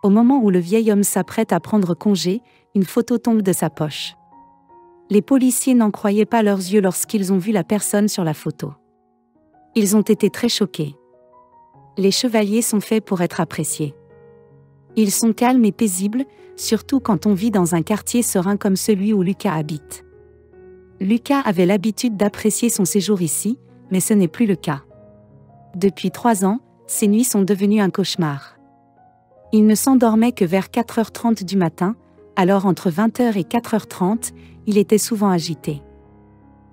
Au moment où le vieil homme s'apprête à prendre congé, une photo tombe de sa poche. Les policiers n'en croyaient pas leurs yeux lorsqu'ils ont vu la personne sur la photo. Ils ont été très choqués. Les chevaliers sont faits pour être appréciés. Ils sont calmes et paisibles, surtout quand on vit dans un quartier serein comme celui où Lucas habite. Lucas avait l'habitude d'apprécier son séjour ici, mais ce n'est plus le cas. Depuis 3 ans, ses nuits sont devenues un cauchemar. Il ne s'endormait que vers 4h30 du matin, alors entre 20h et 4h30, il était souvent agité.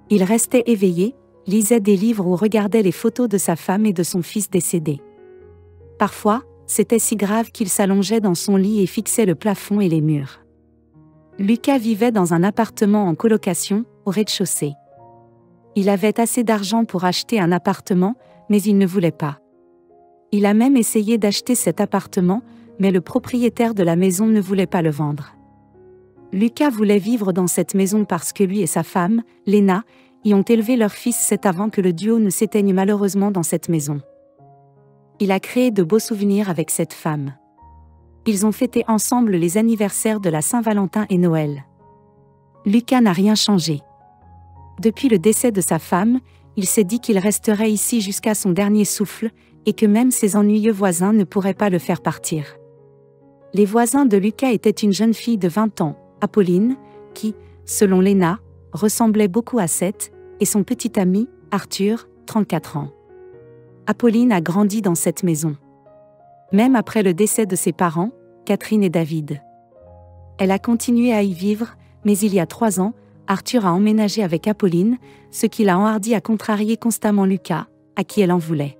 Il restait éveillé, lisait des livres ou regardait les photos de sa femme et de son fils décédés. Parfois, c'était si grave qu'il s'allongeait dans son lit et fixait le plafond et les murs. Lucas vivait dans un appartement en colocation, au rez-de-chaussée. Il avait assez d'argent pour acheter un appartement, mais il ne voulait pas. Il a même essayé d'acheter cet appartement, mais le propriétaire de la maison ne voulait pas le vendre. Lucas voulait vivre dans cette maison parce que lui et sa femme, Lena, y ont élevé leur fils 7 avant que le duo ne s'éteigne malheureusement dans cette maison. Il a créé de beaux souvenirs avec cette femme. Ils ont fêté ensemble les anniversaires de la Saint-Valentin et Noël. Lucas n'a rien changé. Depuis le décès de sa femme, il s'est dit qu'il resterait ici jusqu'à son dernier souffle, et que même ses ennuyeux voisins ne pourraient pas le faire partir. Les voisins de Lucas étaient une jeune fille de 20 ans, Apolline, qui, selon Lena, ressemblait beaucoup à Seth, et son petit ami, Arthur, 34 ans. Apolline a grandi dans cette maison. Même après le décès de ses parents, Catherine et David. Elle a continué à y vivre, mais il y a 3 ans, Arthur a emménagé avec Apolline, ce qui l'a enhardi à contrarier constamment Lucas, à qui elle en voulait.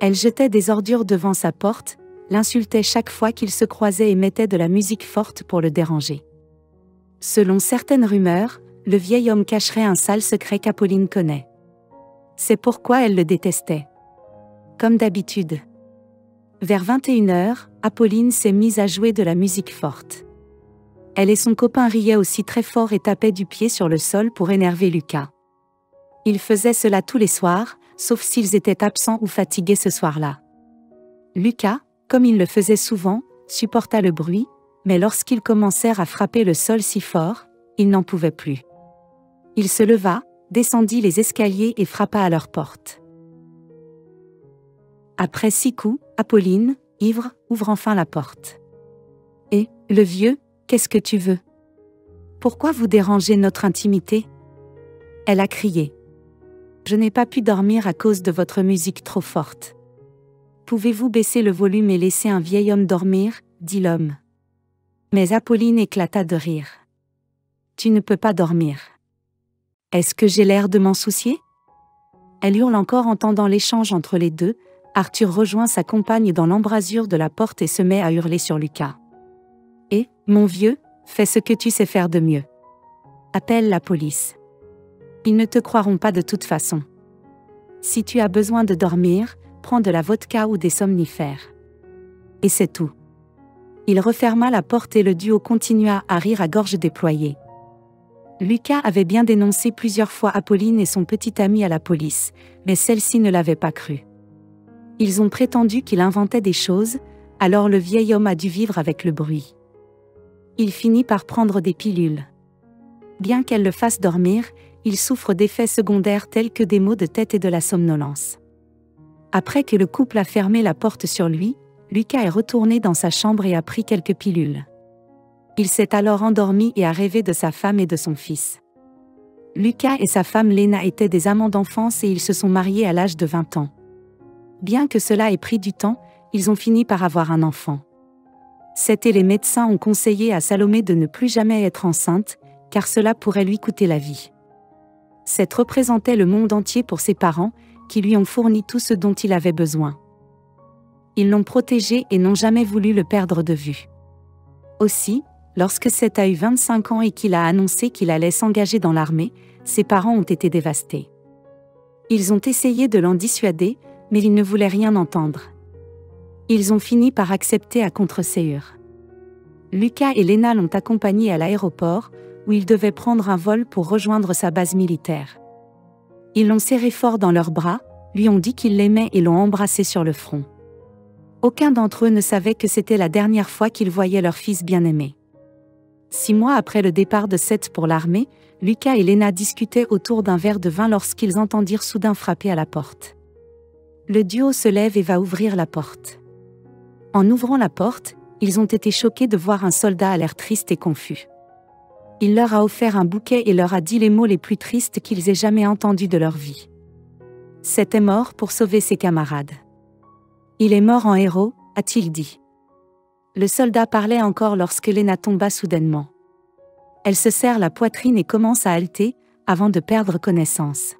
Elle jetait des ordures devant sa porte, l'insultait chaque fois qu'ils se croisaient et mettait de la musique forte pour le déranger. Selon certaines rumeurs, le vieil homme cacherait un sale secret qu'Apolline connaît. C'est pourquoi elle le détestait. Comme d'habitude. Vers 21h, Apolline s'est mise à jouer de la musique forte. Elle et son copain riaient aussi très fort et tapaient du pied sur le sol pour énerver Lucas. Ils faisaient cela tous les soirs, sauf s'ils étaient absents ou fatigués ce soir-là. Lucas, comme il le faisait souvent, supporta le bruit, mais lorsqu'ils commencèrent à frapper le sol si fort, il n'en pouvait plus. Il se leva, descendit les escaliers et frappa à leur porte. Après 6 coups, Apolline, ivre, ouvre enfin la porte. « Et, le vieux, qu'est-ce que tu veux? Pourquoi vous dérangez notre intimité ?» Elle a crié. « Je n'ai pas pu dormir à cause de votre musique trop forte. Pouvez-vous baisser le volume et laisser un vieil homme dormir ?» dit l'homme. Mais Apolline éclata de rire. « Tu ne peux pas dormir. Est-ce que j'ai l'air de m'en soucier ?» Elle hurle encore entendant l'échange entre les deux. Arthur rejoint sa compagne dans l'embrasure de la porte et se met à hurler sur Lucas. « Et, mon vieux, fais ce que tu sais faire de mieux. Appelle la police. Ils ne te croiront pas de toute façon. Si tu as besoin de dormir, prends de la vodka ou des somnifères. Et c'est tout. » Il referma la porte et le duo continua à rire à gorge déployée. Lucas avait bien dénoncé plusieurs fois Apolline et son petit ami à la police, mais celle-ci ne l'avait pas cru. Ils ont prétendu qu'il inventait des choses, alors le vieil homme a dû vivre avec le bruit. Il finit par prendre des pilules. Bien qu'elle le fasse dormir, il souffre d'effets secondaires tels que des maux de tête et de la somnolence. Après que le couple a fermé la porte sur lui, Lucas est retourné dans sa chambre et a pris quelques pilules. Il s'est alors endormi et a rêvé de sa femme et de son fils. Lucas et sa femme Lena étaient des amants d'enfance et ils se sont mariés à l'âge de 20 ans. Bien que cela ait pris du temps, ils ont fini par avoir un enfant. Seth et les médecins ont conseillé à Salomé de ne plus jamais être enceinte, car cela pourrait lui coûter la vie. Seth représentait le monde entier pour ses parents, qui lui ont fourni tout ce dont il avait besoin. Ils l'ont protégé et n'ont jamais voulu le perdre de vue. Aussi, lorsque Seth a eu 25 ans et qu'il a annoncé qu'il allait s'engager dans l'armée, ses parents ont été dévastés. Ils ont essayé de l'en dissuader, mais il ne voulait rien entendre. Ils ont fini par accepter à contre-séhur. Lucas et Lena l'ont accompagné à l'aéroport, où il devait prendre un vol pour rejoindre sa base militaire. Ils l'ont serré fort dans leurs bras, lui ont dit qu'ils l'aimaient et l'ont embrassé sur le front. Aucun d'entre eux ne savait que c'était la dernière fois qu'ils voyaient leur fils bien-aimé. 6 mois après le départ de Seth pour l'armée, Lucas et Lena discutaient autour d'un verre de vin lorsqu'ils entendirent soudain frapper à la porte. Le duo se lève et va ouvrir la porte. En ouvrant la porte, ils ont été choqués de voir un soldat à l'air triste et confus. Il leur a offert un bouquet et leur a dit les mots les plus tristes qu'ils aient jamais entendus de leur vie. Seth est mort pour sauver ses camarades. Il est mort en héros, a-t-il dit. Le soldat parlait encore lorsque Lena tomba soudainement. Elle se serre la poitrine et commence à halter, avant de perdre connaissance.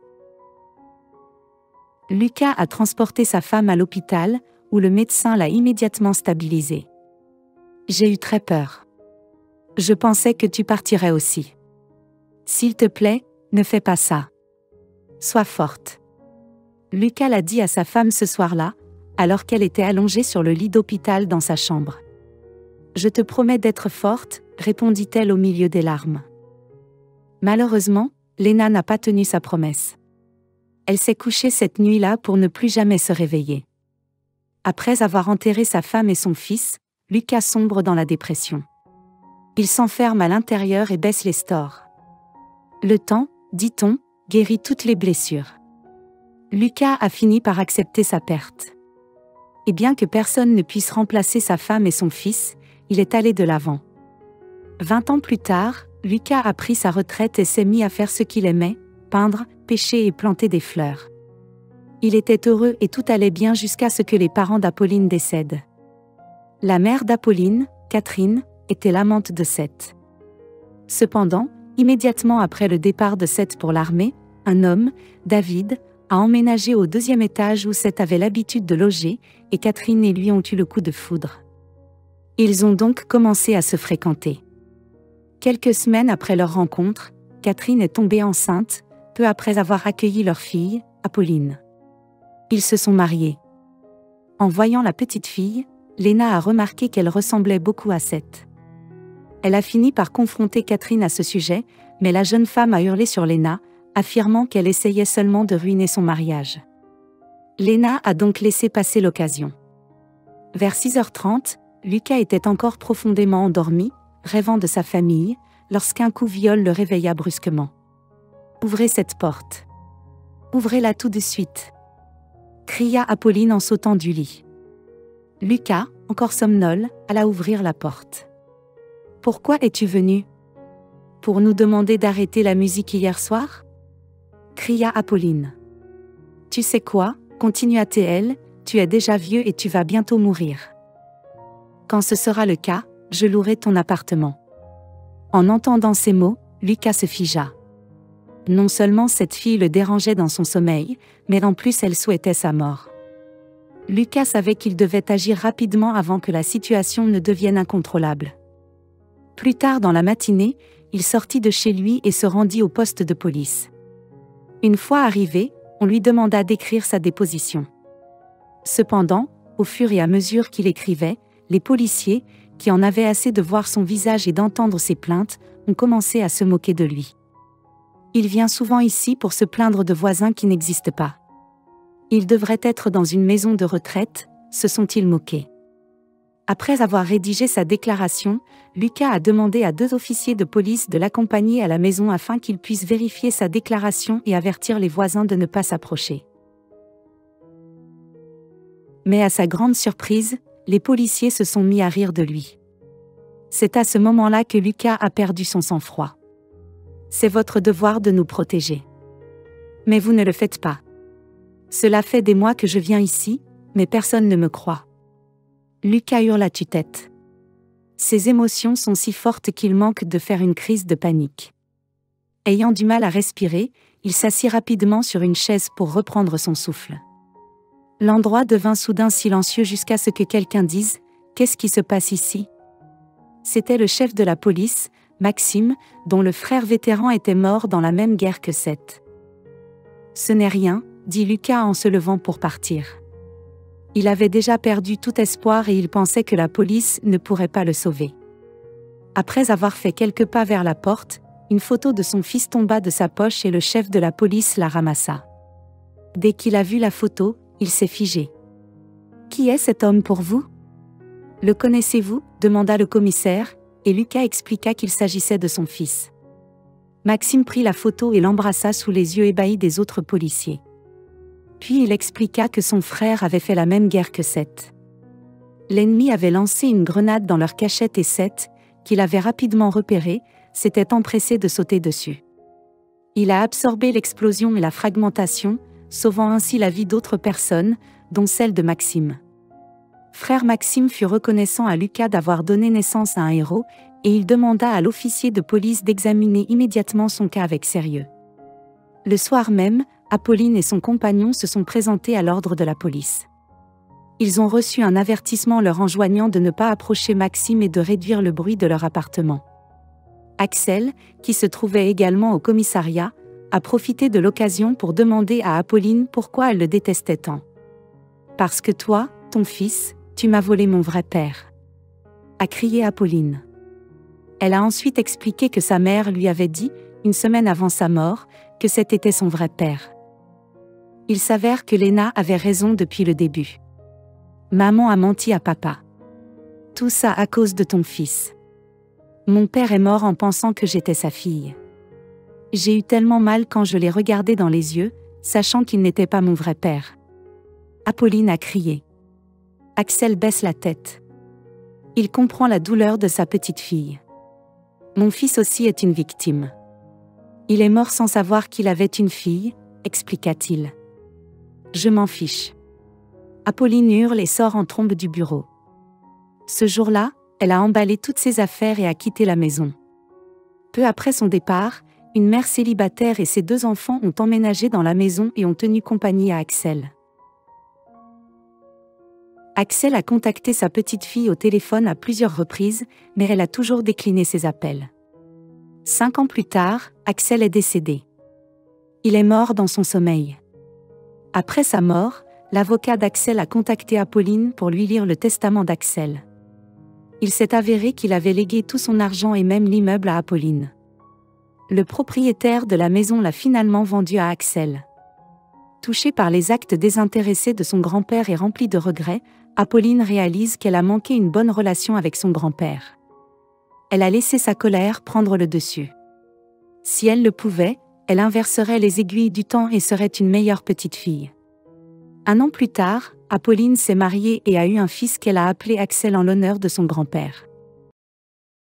Lucas a transporté sa femme à l'hôpital, où le médecin l'a immédiatement stabilisée. J'ai eu très peur. Je pensais que tu partirais aussi. S'il te plaît, ne fais pas ça. Sois forte. Lucas l'a dit à sa femme ce soir-là, alors qu'elle était allongée sur le lit d'hôpital dans sa chambre. Je te promets d'être forte, répondit-elle au milieu des larmes. Malheureusement, Lena n'a pas tenu sa promesse. Elle s'est couchée cette nuit-là pour ne plus jamais se réveiller. Après avoir enterré sa femme et son fils, Lucas sombre dans la dépression. Il s'enferme à l'intérieur et baisse les stores. Le temps, dit-on, guérit toutes les blessures. Lucas a fini par accepter sa perte. Et bien que personne ne puisse remplacer sa femme et son fils, il est allé de l'avant. 20 ans plus tard, Lucas a pris sa retraite et s'est mis à faire ce qu'il aimait, peindre, pêcher et planter des fleurs. Il était heureux et tout allait bien jusqu'à ce que les parents d'Apolline décèdent. La mère d'Apolline, Catherine, était l'amante de Seth. Cependant, immédiatement après le départ de Seth pour l'armée, un homme, David, a emménagé au 2e étage où Seth avait l'habitude de loger, et Catherine et lui ont eu le coup de foudre. Ils ont donc commencé à se fréquenter. Quelques semaines après leur rencontre, Catherine est tombée enceinte, peu après avoir accueilli leur fille, Apolline. Ils se sont mariés. En voyant la petite fille, Lena a remarqué qu'elle ressemblait beaucoup à Seth. Elle a fini par confronter Catherine à ce sujet, mais la jeune femme a hurlé sur Lena, affirmant qu'elle essayait seulement de ruiner son mariage. Lena a donc laissé passer l'occasion. Vers 6h30, Lucas était encore profondément endormi, rêvant de sa famille, lorsqu'un coup de viol le réveilla brusquement. « Ouvrez cette porte. Ouvrez-la tout de suite !» cria Apolline en sautant du lit. Lucas, encore somnole, alla ouvrir la porte. « Pourquoi es-tu venu ? Pour nous demander d'arrêter la musique hier soir ? Cria Apolline. « Tu sais quoi, continua-t-elle, tu es déjà vieux et tu vas bientôt mourir. Quand ce sera le cas, je louerai ton appartement. » En entendant ces mots, Lucas se figea. Non seulement cette fille le dérangeait dans son sommeil, mais en plus elle souhaitait sa mort. Lucas savait qu'il devait agir rapidement avant que la situation ne devienne incontrôlable. Plus tard dans la matinée, il sortit de chez lui et se rendit au poste de police. Une fois arrivé, on lui demanda d'écrire sa déposition. Cependant, au fur et à mesure qu'il écrivait, les policiers, qui en avaient assez de voir son visage et d'entendre ses plaintes, ont commencé à se moquer de lui. Il vient souvent ici pour se plaindre de voisins qui n'existent pas. Il devrait être dans une maison de retraite, se sont-ils moqués. Après avoir rédigé sa déclaration, Lucas a demandé à 2 officiers de police de l'accompagner à la maison afin qu'ils puissent vérifier sa déclaration et avertir les voisins de ne pas s'approcher. Mais à sa grande surprise, les policiers se sont mis à rire de lui. C'est à ce moment-là que Lucas a perdu son sang-froid. « C'est votre devoir de nous protéger. Mais vous ne le faites pas. Cela fait des mois que je viens ici, mais personne ne me croit. » Lucas hurle à tue-tête. Ses émotions sont si fortes qu'il manque de faire une crise de panique. Ayant du mal à respirer, il s'assit rapidement sur une chaise pour reprendre son souffle. L'endroit devint soudain silencieux jusqu'à ce que quelqu'un dise « Qu'est-ce qui se passe ici ?» C'était le chef de la police, Maxime, dont le frère vétéran était mort dans la même guerre que Seth. « Ce n'est rien, » dit Lucas en se levant pour partir. Il avait déjà perdu tout espoir et il pensait que la police ne pourrait pas le sauver. Après avoir fait quelques pas vers la porte, une photo de son fils tomba de sa poche et le chef de la police la ramassa. Dès qu'il a vu la photo, il s'est figé. Qui est cet homme pour vous? Le connaissez-vous? Demanda le commissaire, et Lucas expliqua qu'il s'agissait de son fils. Maxime prit la photo et l'embrassa sous les yeux ébahis des autres policiers. Puis il expliqua que son frère avait fait la même guerre que Seth. L'ennemi avait lancé une grenade dans leur cachette et Seth, qu'il avait rapidement repéré, s'était empressé de sauter dessus. Il a absorbé l'explosion et la fragmentation, sauvant ainsi la vie d'autres personnes, dont celle de Maxime. Frère Maxime fut reconnaissant à Lucas d'avoir donné naissance à un héros, et il demanda à l'officier de police d'examiner immédiatement son cas avec sérieux. Le soir même, Apolline et son compagnon se sont présentés à l'ordre de la police. Ils ont reçu un avertissement leur enjoignant de ne pas approcher Maxime et de réduire le bruit de leur appartement. Axel, qui se trouvait également au commissariat, a profité de l'occasion pour demander à Apolline pourquoi elle le détestait tant. « Parce que toi, ton fils, tu m'as volé mon vrai père », a crié Apolline. Elle a ensuite expliqué que sa mère lui avait dit, une semaine avant sa mort, que c'était son vrai père. Il s'avère que Léna avait raison depuis le début. Maman a menti à papa. Tout ça à cause de ton fils. Mon père est mort en pensant que j'étais sa fille. J'ai eu tellement mal quand je l'ai regardé dans les yeux, sachant qu'il n'était pas mon vrai père. Apolline a crié. Axel baisse la tête. Il comprend la douleur de sa petite fille. Mon fils aussi est une victime. Il est mort sans savoir qu'il avait une fille, expliqua-t-il. Je m'en fiche. Apolline hurle et sort en trombe du bureau. Ce jour-là, elle a emballé toutes ses affaires et a quitté la maison. Peu après son départ, une mère célibataire et ses 2 enfants ont emménagé dans la maison et ont tenu compagnie à Axel. Axel a contacté sa petite fille au téléphone à plusieurs reprises, mais elle a toujours décliné ses appels. 5 ans plus tard, Axel est décédé. Il est mort dans son sommeil. Après sa mort, l'avocat d'Axel a contacté Apolline pour lui lire le testament d'Axel. Il s'est avéré qu'il avait légué tout son argent et même l'immeuble à Apolline. Le propriétaire de la maison l'a finalement vendu à Axel. Touchée par les actes désintéressés de son grand-père et remplie de regrets, Apolline réalise qu'elle a manqué une bonne relation avec son grand-père. Elle a laissé sa colère prendre le dessus. Si elle le pouvait, elle inverserait les aiguilles du temps et serait une meilleure petite fille. 1 an plus tard, Apolline s'est mariée et a eu un fils qu'elle a appelé Axel en l'honneur de son grand-père.